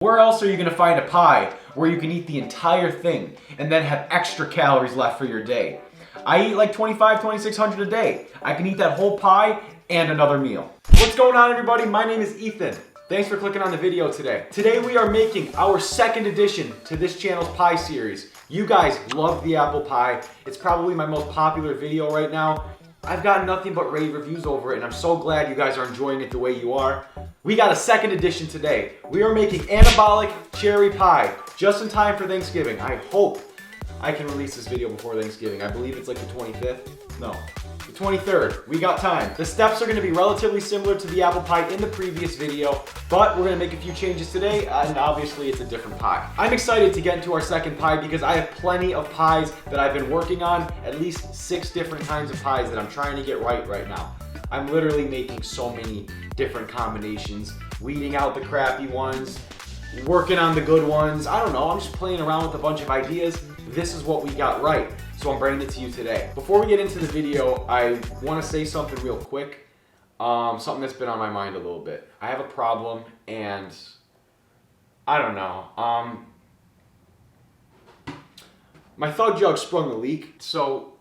Where else are you gonna find a pie where you can eat the entire thing and then have extra calories left for your day? I eat like 2,600 a day. I can eat that whole pie and another meal. What's going on, everybody? My name is Ethan. Thanks for clicking on the video today. Today we are making our second addition to this channel's pie series. You guys love the apple pie. It's probably my most popular video right now. I've gotten nothing but rave reviews over it, and I'm so glad you guys are enjoying it the way you are. We got a second edition today. We are making Anabolic cherry pie just in time for Thanksgiving. I hope I can release this video before Thanksgiving. I believe it's like the 25th. No, the 23rd. We got time. The steps are going to be relatively similar to the apple pie in the previous video, but we're going to make a few changes today, and obviously it's a different pie. I'm excited to get into our second pie because I have plenty of pies that I've been working on, at least 6 different kinds of pies that I'm trying to get right now. I'm literally making so many different combinations, weeding out the crappy ones, working on the good ones. I don't know, I'm just playing around with a bunch of ideas. This is what we got right, so I'm bringing it to you today. Before we get into the video, I want to say something real quick. Something that's been on my mind a little bit. I have a problem, and I don't know. My Thug Jug sprung a leak, so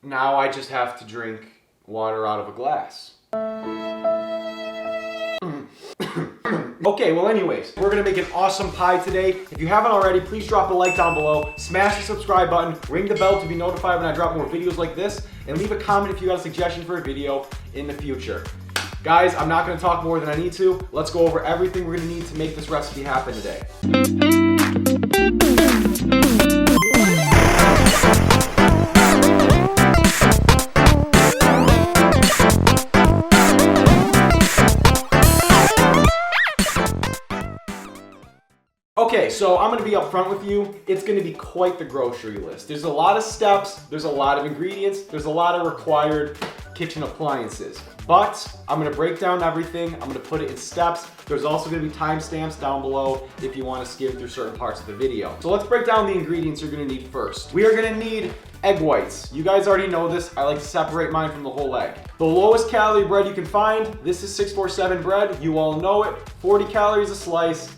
now I just have to drink water out of a glass. Okay, well anyways, we're gonna make an awesome pie today. If you haven't already, please drop a like down below, smash the subscribe button, ring the bell to be notified when I drop more videos like this, and leave a comment if you got a suggestion for a video in the future. Guys, I'm not gonna talk more than I need to. Let's go over everything we're gonna need to make this recipe happen today. Okay, so I'm gonna be upfront with you. It's gonna be quite the grocery list. There's a lot of steps, there's a lot of ingredients, there's a lot of required kitchen appliances. But I'm gonna break down everything, I'm gonna put it in steps. There's also gonna be timestamps down below if you wanna skim through certain parts of the video. So let's break down the ingredients you're gonna need first. We are gonna need egg whites. You guys already know this. I like to separate mine from the whole egg. The lowest calorie bread you can find, this is 647 bread. You all know it, 40 calories a slice.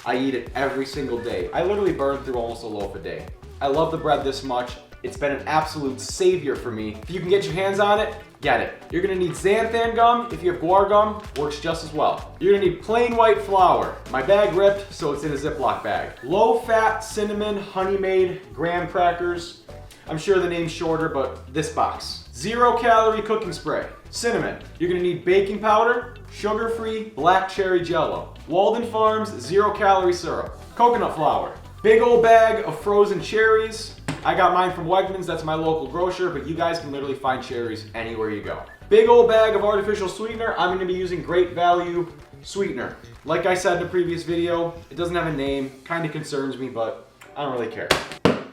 I eat it every single day. I literally burn through almost a loaf a day. I love the bread this much. It's been an absolute savior for me. If you can get your hands on it, get it. You're gonna need xanthan gum. If you have guar gum, works just as well. You're gonna need plain white flour. My bag ripped, so it's in a Ziploc bag. Low fat cinnamon honey made graham crackers. I'm sure the name's shorter, but this box. 0 calorie cooking spray. Cinnamon. You're gonna need baking powder, sugar-free black cherry jello. Walden Farms 0 calorie syrup. Coconut flour. Big old bag of frozen cherries. I got mine from Wegmans, that's my local grocer, but you guys can literally find cherries anywhere you go. Big old bag of artificial sweetener. I'm gonna be using Great Value sweetener. Like I said in the previous video, it doesn't have a name, kind of concerns me, but I don't really care.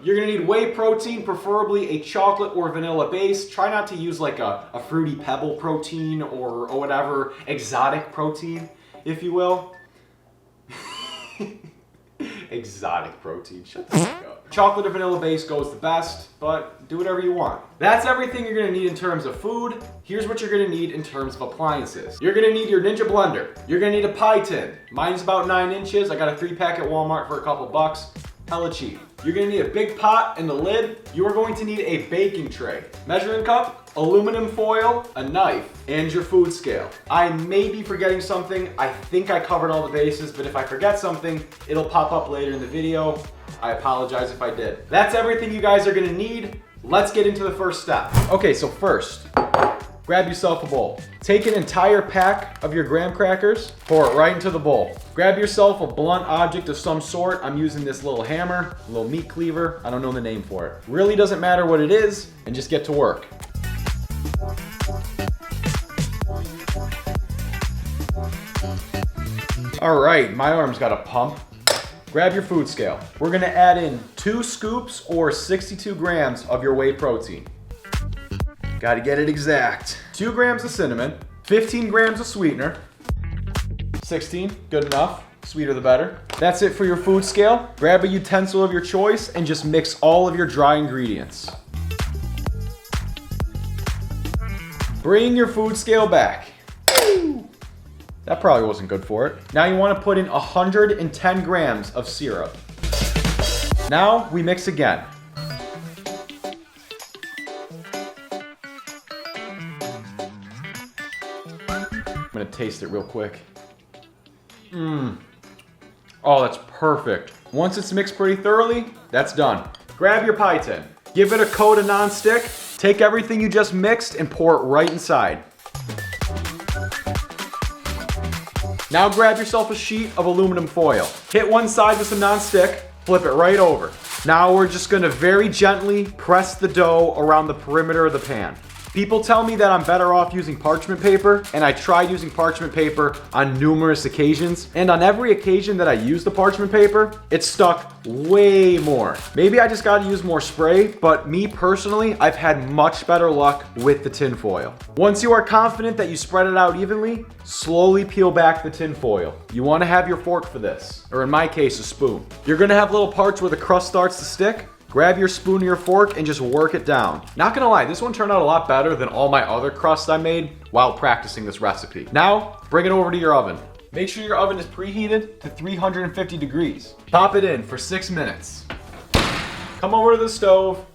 You're gonna need whey protein, preferably a chocolate or vanilla base. Try not to use like a fruity pebble protein or whatever exotic protein, if you will. Exotic protein, shut the fuck up. Chocolate or vanilla base goes the best, but do whatever you want. That's everything you're gonna need in terms of food. Here's what you're gonna need in terms of appliances. You're gonna need your Ninja blender. You're gonna need a pie tin. Mine's about 9 inches. I got a 3-pack at Walmart for a couple bucks. Hella cheap. You're gonna need a big pot and the lid. You are going to need a baking tray, measuring cup, aluminum foil, a knife, and your food scale. I may be forgetting something. I think I covered all the bases, but if I forget something, it'll pop up later in the video. I apologize if I did. That's everything you guys are gonna need. Let's get into the first step. Okay, so first, grab yourself a bowl. Take an entire pack of your graham crackers, pour it right into the bowl. Grab yourself a blunt object of some sort. I'm using this little hammer, a little meat cleaver. I don't know the name for it. Really doesn't matter what it is, and just get to work. All right, my arm's got a pump. Grab your food scale. We're gonna add in 2 scoops or 62 grams of your whey protein. Gotta get it exact. 2 grams of cinnamon, 15 grams of sweetener, 16, good enough. Sweeter the better. That's it for your food scale. Grab a utensil of your choice and just mix all of your dry ingredients. Bring your food scale back. That probably wasn't good for it. Now you want to put in 110 grams of syrup. Now we mix again. I'm gonna taste it real quick. Oh, that's perfect. Once it's mixed pretty thoroughly, that's done. Grab your pie tin, give it a coat of non-stick, take everything you just mixed and pour it right inside. Now grab yourself a sheet of aluminum foil. Hit one side with some non-stick, flip it right over. Now we're just gonna very gently press the dough around the perimeter of the pan. People tell me that I'm better off using parchment paper, and I tried using parchment paper on numerous occasions, and on every occasion that I used the parchment paper, it stuck way more. Maybe I just gotta use more spray, but me personally, I've had much better luck with the tin foil. Once you are confident that you spread it out evenly, slowly peel back the tin foil. You wanna have your fork for this, or in my case, a spoon. You're gonna have little parts where the crust starts to stick. Grab your spoon or your fork and just work it down. Not gonna lie, this one turned out a lot better than all my other crusts I made while practicing this recipe. Now, bring it over to your oven. Make sure your oven is preheated to 350 degrees. Pop it in for 6 minutes. Come over to the stove,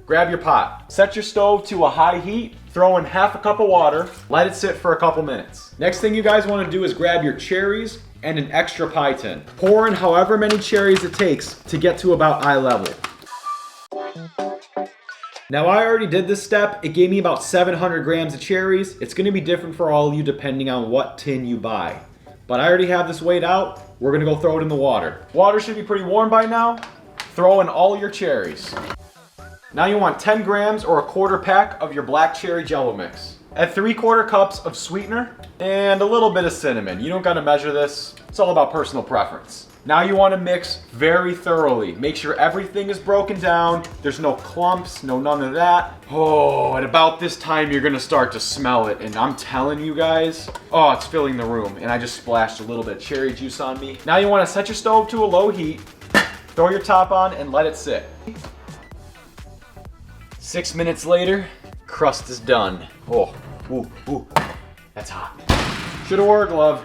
grab your pot. Set your stove to a high heat, throw in half a cup of water, let it sit for a couple minutes. Next thing you guys wanna do is grab your cherries and an extra pie tin. Pour in however many cherries it takes to get to about eye level. Now I already did this step. It gave me about 700 grams of cherries. It's gonna be different for all of you depending on what tin you buy. But I already have this weighed out. We're gonna go throw it in the water. Water should be pretty warm by now. Throw in all your cherries. Now you want 10 grams or a quarter pack of your black cherry jello mix. Add 3/4 cups of sweetener and a little bit of cinnamon. You don't gotta measure this. It's all about personal preference. Now you want to mix very thoroughly. Make sure everything is broken down. There's no clumps, none of that. Oh, at about this time, you're gonna start to smell it. And I'm telling you guys, oh, it's filling the room. And I just splashed a little bit of cherry juice on me. Now you want to set your stove to a low heat. Throw your top on and let it sit. 6 minutes later, crust is done. Oh, ooh, that's hot. Should've wore a glove.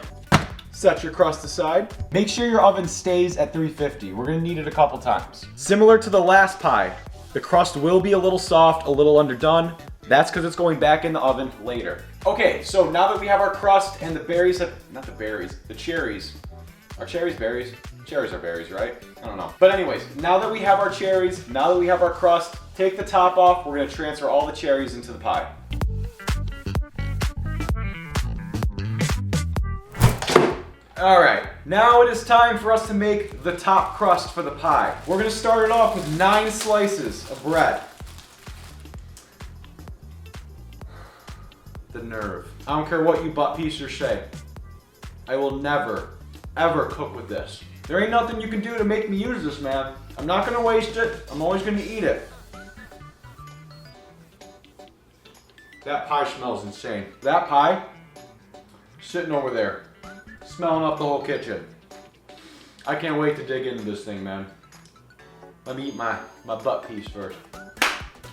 Set your crust aside. Make sure your oven stays at 350. We're gonna need it a couple times. Similar to the last pie, the crust will be a little soft, a little underdone. That's because it's going back in the oven later. Okay, so now that we have our crust and the berries the cherries. Are cherries berries? Cherries are berries, right? I don't know. But anyways, now that we have our cherries, now that we have our crust, take the top off. We're gonna transfer all the cherries into the pie. All right, now it is time for us to make the top crust for the pie. We're gonna start it off with 9 slices of bread. The nerve. I don't care what you butt piecers say. I will never, ever cook with this. There ain't nothing you can do to make me use this, man. I'm not gonna waste it. I'm always gonna eat it. That pie smells insane. That pie, sitting over there, smelling up the whole kitchen. I can't wait to dig into this thing, man. Let me eat my butt piece first.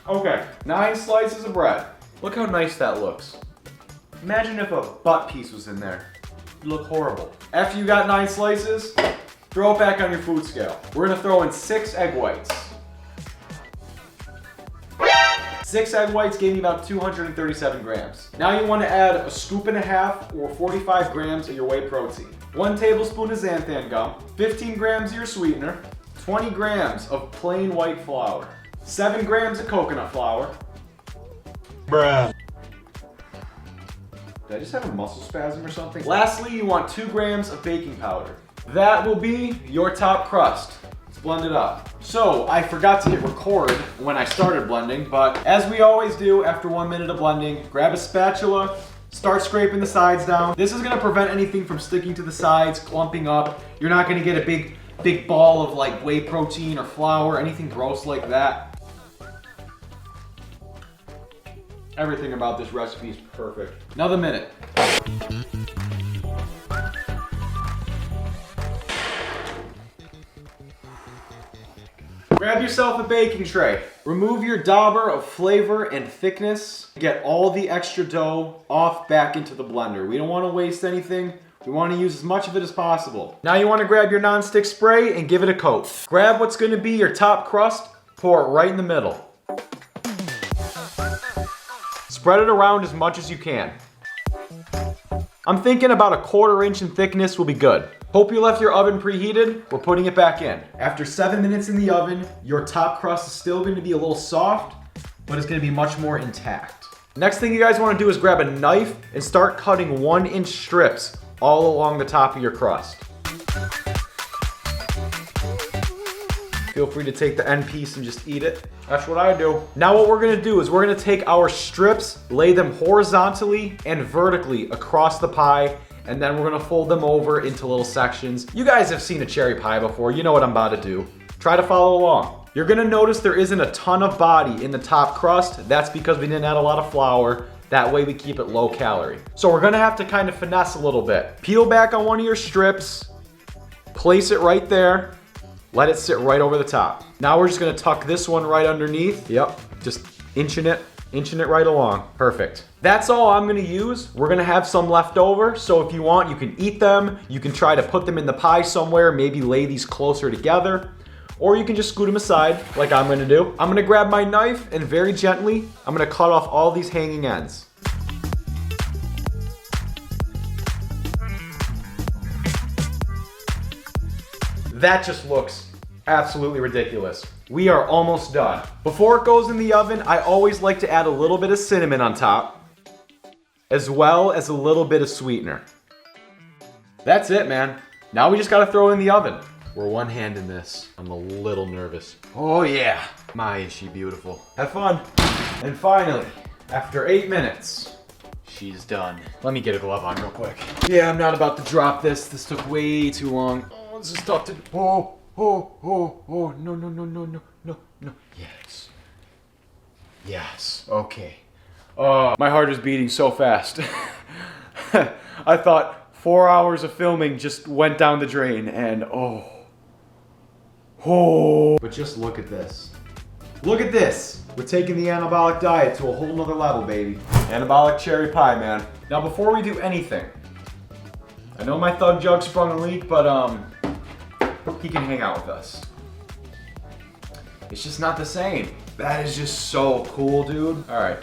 Okay, 9 slices of bread. Look how nice that looks. Imagine if a butt piece was in there. It'd look horrible. After you got 9 slices, throw it back on your food scale. We're gonna throw in 6 egg whites. 6 egg whites gave me about 237 grams. Now you want to add a scoop and a half or 45 grams of your whey protein, 1 tablespoon of xanthan gum, 15 grams of your sweetener, 20 grams of plain white flour, 7 grams of coconut flour. Bruh. Did I just have a muscle spasm or something? Lastly, you want 2 grams of baking powder. That will be your top crust. Let's blend it up. So, I forgot to hit record when I started blending, but as we always do after 1 minute of blending, grab a spatula, start scraping the sides down. This is gonna prevent anything from sticking to the sides, clumping up. You're not gonna get a big ball of like whey protein or flour, anything gross like that. Everything about this recipe is perfect. Another minute. Grab yourself a baking tray. Remove your dauber of flavor and thickness. Get all the extra dough off back into the blender. We don't want to waste anything. We want to use as much of it as possible. Now you want to grab your nonstick spray and give it a coat. Grab what's going to be your top crust, pour it right in the middle. Spread it around as much as you can. I'm thinking about a 1/4 inch in thickness will be good. Hope you left your oven preheated. We're putting it back in. After 7 minutes in the oven, your top crust is still going to be a little soft, but it's going to be much more intact. Next thing you guys want to do is grab a knife and start cutting 1-inch strips all along the top of your crust. Feel free to take the end piece and just eat it. That's what I do. Now what we're gonna do is we're gonna take our strips, lay them horizontally and vertically across the pie, and then we're gonna fold them over into little sections. You guys have seen a cherry pie before. You know what I'm about to do. Try to follow along. You're gonna notice there isn't a ton of body in the top crust. That's because we didn't add a lot of flour. That way we keep it low calorie. So we're gonna have to kind of finesse a little bit. Peel back on one of your strips, place it right there, let it sit right over the top. Now we're just gonna tuck this one right underneath. Yep, just inching it right along. Perfect. That's all I'm gonna use. We're gonna have some left over, so if you want, you can eat them. You can try to put them in the pie somewhere, maybe lay these closer together, or you can just scoot them aside like I'm gonna do. I'm gonna grab my knife and very gently, I'm gonna cut off all these hanging ends. That just looks absolutely ridiculous. We are almost done. Before it goes in the oven, I always like to add a little bit of cinnamon on top, as well as a little bit of sweetener. That's it, man. Now we just gotta throw it in the oven. We're one-handing this. I'm a little nervous. Oh yeah, my, is she beautiful. Have fun. And finally, after 8 minutes, she's done. Let me get a glove on real quick. Yeah, I'm not about to drop this. This took way too long. Oh, this is tough to, oh, no. Yes. Yes, okay. Oh, my heart is beating so fast. I thought 4 hours of filming just went down the drain and oh. But just look at this. Look at this. We're taking the anabolic diet to a whole nother level, baby. Anabolic cherry pie, man. Now before we do anything, I know my thug jug sprung a leak, but he can hang out with us. It's just not the same. That is just so cool, dude. All right.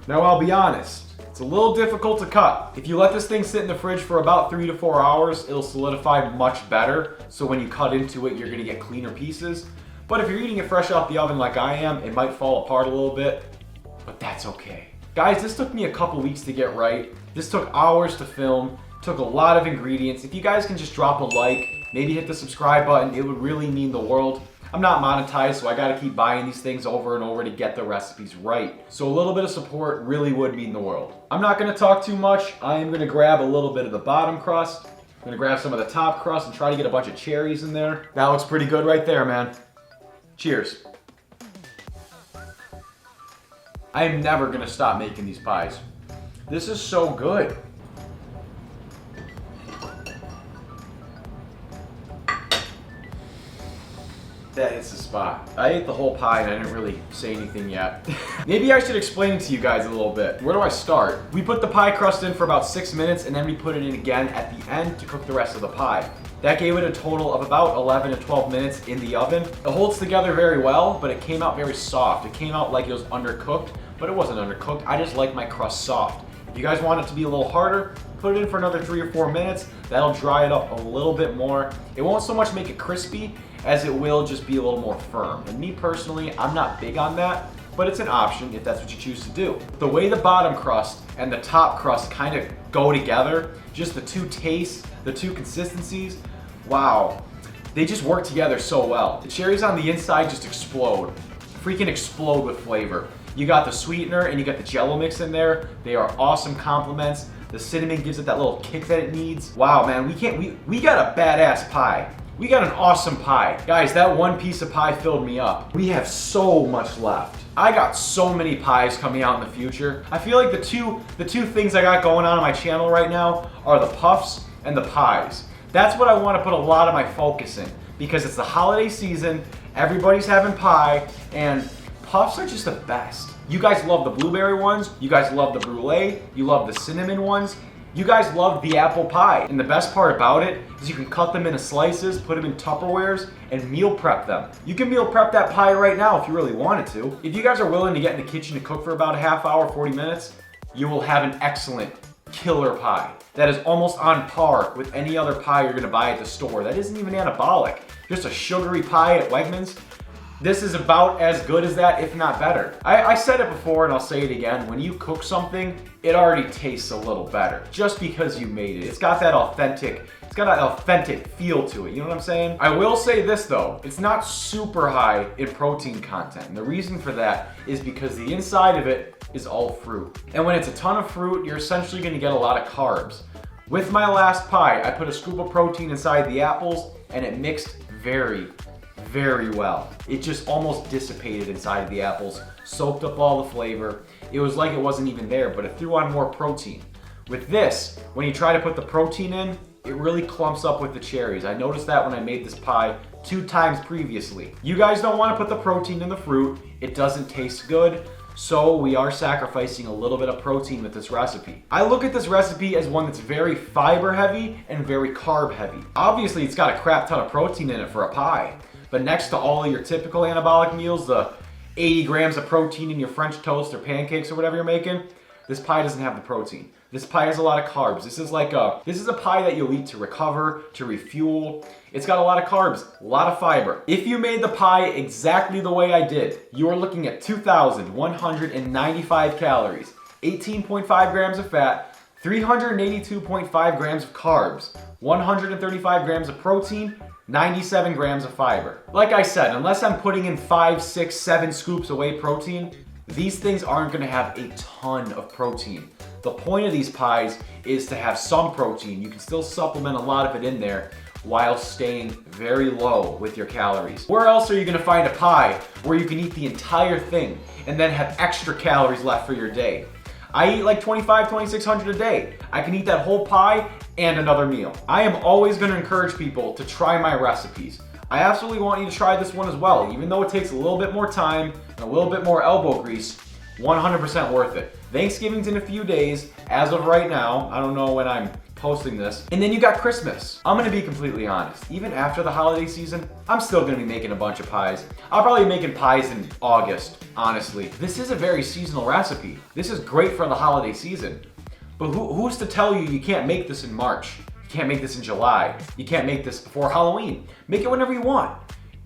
Now I'll be honest, it's a little difficult to cut. If you let this thing sit in the fridge for about 3 to 4 hours, it'll solidify much better. So when you cut into it, you're gonna get cleaner pieces. But if you're eating it fresh out the oven like I am, it might fall apart a little bit, but that's okay. Guys, this took me a couple weeks to get right. This took hours to film, took a lot of ingredients. If you guys can just drop a like, maybe hit the subscribe button, it would really mean the world. I'm not monetized, so I gotta keep buying these things over and over to get the recipes right. So a little bit of support really would mean the world. I'm not gonna talk too much. I am gonna grab a little bit of the bottom crust. I'm gonna grab some of the top crust and try to get a bunch of cherries in there. That looks pretty good right there, man. Cheers. I am never gonna stop making these pies. This is so good. That hits the spot. I ate the whole pie and I didn't really say anything yet. Maybe I should explain it to you guys a little bit. Where do I start? We put the pie crust in for about 6 minutes and then we put it in again at the end to cook the rest of the pie. That gave it a total of about 11 to 12 minutes in the oven. It holds together very well, but it came out very soft. It came out like it was undercooked, but it wasn't undercooked. I just like my crust soft. If you guys want it to be a little harder, put it in for another 3 or 4 minutes. That'll dry it up a little bit more. It won't so much make it crispy as it will just be a little more firm. And me personally, I'm not big on that, but it's an option if that's what you choose to do. The way the bottom crust and the top crust kind of go together, just the two tastes, the two consistencies, wow, they just work together so well. The cherries on the inside just explode, freaking explode with flavor. You got the sweetener and you got the Jello mix in there. They are awesome complements. The cinnamon gives it that little kick that it needs. Wow, man, we got a badass pie. We got an awesome pie. Guys, that one piece of pie filled me up. We have so much left. I got so many pies coming out in the future. I feel like the two things I got going on my channel right now are the puffs and the pies. That's what I want to put a lot of my focus in, because it's the holiday season, everybody's having pie, and puffs are just the best. You guys love the blueberry ones, you guys love the brulee, you love the cinnamon ones, you guys love the apple pie. And the best part about it is you can cut them into slices, put them in Tupperwares, and meal prep them. You can meal prep that pie right now if you really wanted to. If you guys are willing to get in the kitchen to cook for about a half hour, 40 minutes, you will have an excellent killer pie that is almost on par with any other pie you're gonna buy at the store. That isn't even anabolic, just a sugary pie at Wegmans. This is about as good as that, if not better. I said it before and I'll say it again. When you cook something, it already tastes a little better just because you made it. It's got that authentic feel to it. You know what I'm saying? I will say this though, it's not super high in protein content. And the reason for that is because the inside of it is all fruit. And when it's a ton of fruit, you're essentially gonna get a lot of carbs. With my last pie, I put a scoop of protein inside the apples and it mixed very well. It just almost dissipated inside of the apples, soaked up all the flavor. It was like it wasn't even there, but it threw on more protein. With this, when you try to put the protein in, it really clumps up with the cherries. I noticed that when I made this pie 2 times previously. You guys don't want to put the protein in the fruit. It doesn't taste good. So we are sacrificing a little bit of protein with this recipe. I look at this recipe as one that's very fiber heavy and very carb heavy. Obviously, it's got a crap ton of protein in it for a pie. But next to all of your typical anabolic meals, the 80 grams of protein in your French toast or pancakes or whatever you're making, this pie doesn't have the protein. This pie has a lot of carbs. This is a pie that you'll eat to recover, to refuel. It's got a lot of carbs, a lot of fiber. If you made the pie exactly the way I did, you are looking at 2,195 calories, 18.5 grams of fat, 382.5 grams of carbs, 135 grams of protein, 97 grams of fiber. Like I said, unless I'm putting in 5, 6, 7 scoops of whey protein, these things aren't gonna have a ton of protein. The point of these pies is to have some protein. You can still supplement a lot of it in there while staying very low with your calories. Where else are you gonna find a pie where you can eat the entire thing and then have extra calories left for your day? I eat like 2,600 a day. I can eat that whole pie and another meal. I am always gonna encourage people to try my recipes. I absolutely want you to try this one as well. Even though it takes a little bit more time and a little bit more elbow grease, 100% worth it. Thanksgiving's in a few days. As of right now, I don't know when I'm posting this. And then you got Christmas. I'm gonna be completely honest. Even after the holiday season, I'm still gonna be making a bunch of pies. I'll probably be making pies in August, honestly. This is a very seasonal recipe. This is great for the holiday season. But who's to tell you you can't make this in March? You can't make this in July. You can't make this before Halloween. Make it whenever you want.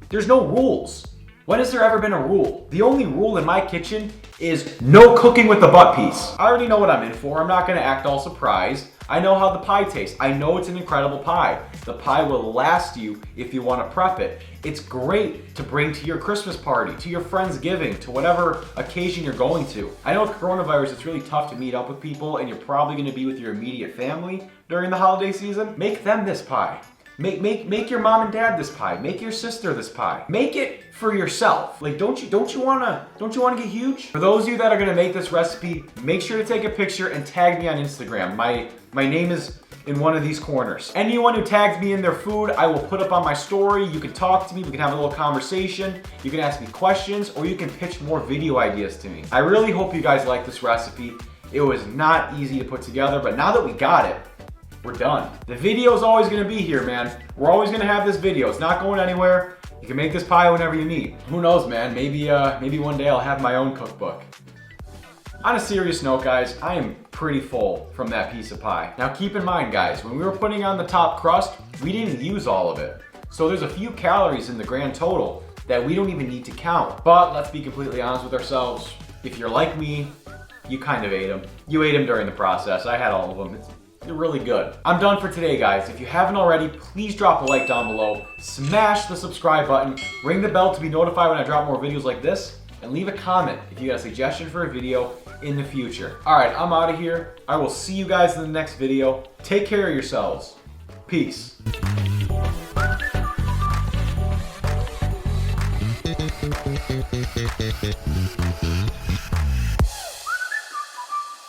There's no rules. When has there ever been a rule? The only rule in my kitchen is no cooking with the butt piece. I already know what I'm in for. I'm not gonna act all surprised. I know how the pie tastes. I know it's an incredible pie. The pie will last you if you wanna prep it. It's great to bring to your Christmas party, to your Friendsgiving, to whatever occasion you're going to. I know with coronavirus, it's really tough to meet up with people and you're probably gonna be with your immediate family during the holiday season. Make them this pie. Make your mom and dad this pie. Make your sister this pie. Make it for yourself. Like, don't you wanna get huge? For those of you that are gonna make this recipe, make sure to take a picture and tag me on Instagram. My name is in one of these corners. Anyone who tags me in their food, I will put up on my story. You can talk to me, we can have a little conversation. You can ask me questions, or you can pitch more video ideas to me. I really hope you guys like this recipe. It was not easy to put together, but now that we got it, we're done. The video is always gonna be here, man. We're always gonna have this video. It's not going anywhere. You can make this pie whenever you need. Who knows, man? Maybe one day I'll have my own cookbook. On a serious note, guys, I am pretty full from that piece of pie. Now keep in mind, guys, when we were putting on the top crust, we didn't use all of it. So there's a few calories in the grand total that we don't even need to count. But let's be completely honest with ourselves. If you're like me, you kind of ate them. You ate them during the process. I had all of them. They're really good. I'm done for today, guys. If you haven't already, please drop a like down below, smash the subscribe button, ring the bell to be notified when I drop more videos like this, and leave a comment if you got a suggestion for a video in the future. All right, I'm out of here. I will see you guys in the next video. Take care of yourselves. Peace.